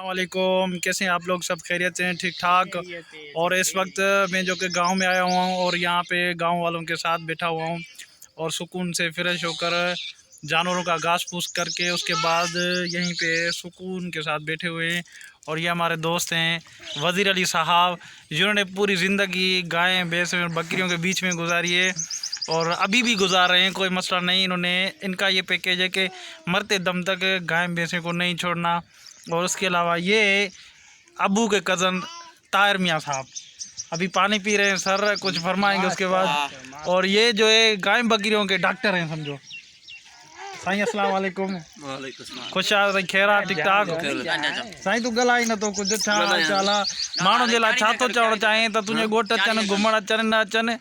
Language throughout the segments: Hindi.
वालेकुम, कैसे हैं आप लोग? सब खैरियत से हैं? ठीक ठाक। और इस वक्त मैं जो कि गांव में आया हुआ हूं और यहाँ पे गांव वालों के साथ बैठा हुआ हूं और सुकून से फ्रेश होकर जानवरों का घास फूस करके उसके बाद यहीं पे सुकून के साथ बैठे हुए हैं। और ये हमारे दोस्त हैं वज़ीर अली साहब, जिन्होंने पूरी ज़िंदगी गायें भैंस और बकरियों के बीच में गुजारी है और अभी भी गुजार रहे हैं, कोई मसला नहीं। इनका ये पैकेज है कि मरते दम तक गायें भैंसों को नहीं छोड़ना। और उसके अलावा ये अबू के कज़न ताहिर मियाँ साहब अभी पानी पी रहे हैं, सर कुछ फरमाएंगे उसके बाद। और ये जो है गाय बकरियों के डॉक्टर हैं समझो। साईं अस्सलाम वालेकुम। खुश आ खैरा ठीक ठाक साईं? तू गल आई न तो कुछ छा चाला माण्हू जे लाइ छा थो चवणु चाहे त तुंहिंजे घोट अचनि घुमण अचनि न अचनि?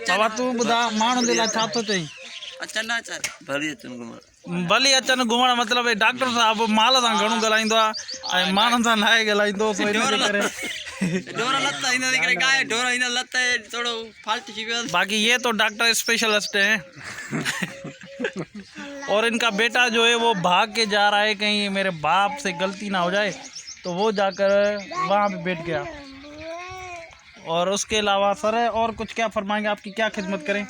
बाबा तू ॿुधा माण्हुनि जे लाइ छा थो चई? भली अचनि घुमण मतिलबु डॉक्टर साहब माल सां घणो ॻाल्हाईंदो आहे ऐं माण्हुनि सां नाहे ॻाल्हाईंदो। बाकी ये तो डॉक्टर स्पेशलिस्ट हैं। और इनका बेटा जो है वो भाग के जा रहा है, कहीं मेरे बाप से गलती ना हो जाए, तो वो जाकर वहाँ पे बैठ गया। और उसके अलावा सर और कुछ क्या फरमाएंगे, आपकी क्या खिदमत करें?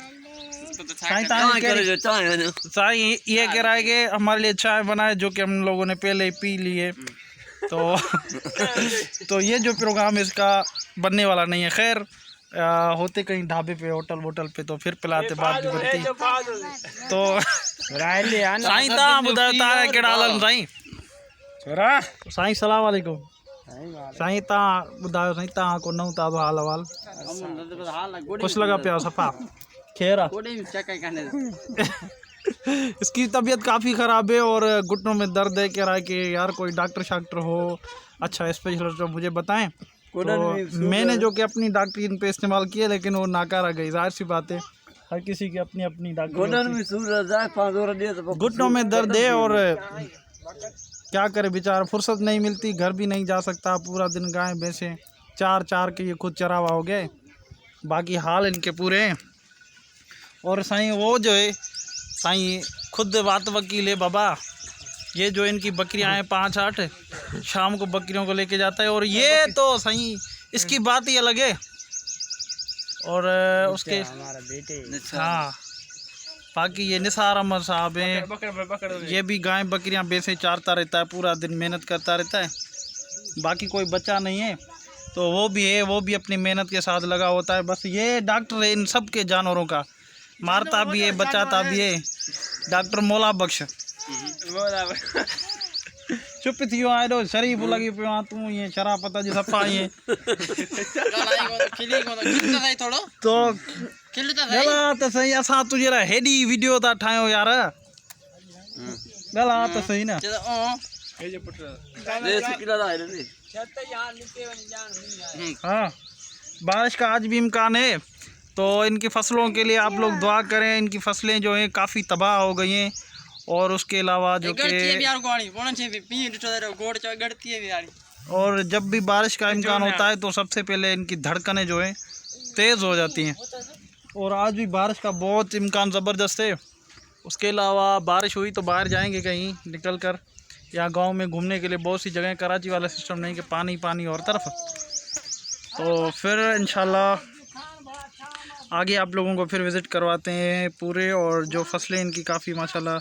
साईं ये कह रहा है कि हमारे लिए चाय बनाए, जो कि हम लोगों ने पहले ही पी ली है। तो ये जो प्रोग्राम है इसका बनने वाला नहीं है। खैर होते कहीं ढाबे पे होटल वोटल पे तो फिर पिलाते बात भी बनती। तो साईं तव्हां ॿुधायो तव्हां कहिड़ा हाल आहिनि साईं? साईं सलाम वालेकुम। साईं तव्हां ॿुधायो साईं तव्हां को नओं ताज़ो हाल अहवाल? ख़ुशि लॻा पिया सफ़ा खैर? इसकी तबीयत काफ़ी ख़राब है और घुटनों में दर्द है। कह रहा है कि यार कोई डॉक्टर शाक्टर हो अच्छा स्पेशलिस्ट मुझे बताएं। तो मैंने जो कि अपनी डॉक्टरी इन पे इस्तेमाल किया लेकिन वो नाकारा गई। जाहिर सी बात है, हर किसी की अपनी अपनी डॉक्टर। घुटनों में दर्द है और क्या करे बेचारा, फुर्सत नहीं मिलती, घर भी नहीं जा सकता, पूरा दिन गाय भैंसे चार के ये खुद चरावा हो गए। बाकी हाल इनके पूरे हैं। और साईं वो जो है साईं खुद बात वकील है बाबा। ये जो इनकी बकरियां हैं 5-8 शाम को बकरियों को लेके जाता है और ये तो साईं इसकी बात ही अलग है। और उसके हमारा बेटे हाँ बाकी ये निसार अहमद साहब हैं, ये भी गाय बकरियां भैंसे चारता रहता है, पूरा दिन मेहनत करता रहता है। बाकी कोई बच्चा नहीं है तो वो भी है, वो भी अपनी मेहनत के साथ लगा होता है। बस ये डॉक्टर है इन सब के जानवरों का, मारता भी है बचाता भी है। डॉक्टर मौला बख्श चुप थी वियो आहे, शरीफ़ लॻी पियो आहे तूं, ईअं शराफ़त जी सफ़ा ईअं तो ॻाल्हि त सही। असां तुंहिंजे लाइ हेॾी वीडियो था ठाहियूं यार, ॻाल्हि त सही न। हाँ बारिश का आज भी इम्कान है, तो इनकी फसलों के लिए आप लोग दुआ करें। इनकी फसलें जो हैं काफ़ी तबाह हो गई हैं। और उसके अलावा जो कि और जब भी बारिश का इम्कान होता है तो सबसे पहले इनकी धड़कनें जो हैं तेज़ हो जाती हैं। और आज भी बारिश का बहुत इम्कान ज़बरदस्त है। उसके अलावा बारिश हुई तो बाहर जाएंगे कहीं निकल कर, यहाँ गाँव में घूमने के लिए बहुत सी जगह, कराची वाला सिस्टम नहीं कि पानी पानी और तरफ। तो फिर इंशाल्लाह आगे आप लोगों को फिर विज़िट करवाते हैं पूरे। और जो फसलें इनकी काफ़ी माशाल्लाह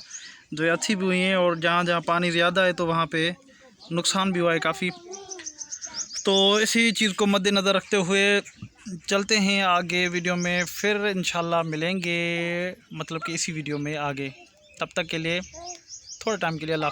जो है अच्छी भी हुई हैं और जहाँ जहाँ पानी ज़्यादा है तो वहाँ पे नुकसान भी हुआ है काफ़ी। तो इसी चीज़ को मद्देनज़र रखते हुए चलते हैं आगे वीडियो में, फिर इंशाल्लाह मिलेंगे मतलब कि इसी वीडियो में आगे। तब तक के लिए थोड़े टाइम के लिए अल्लाह।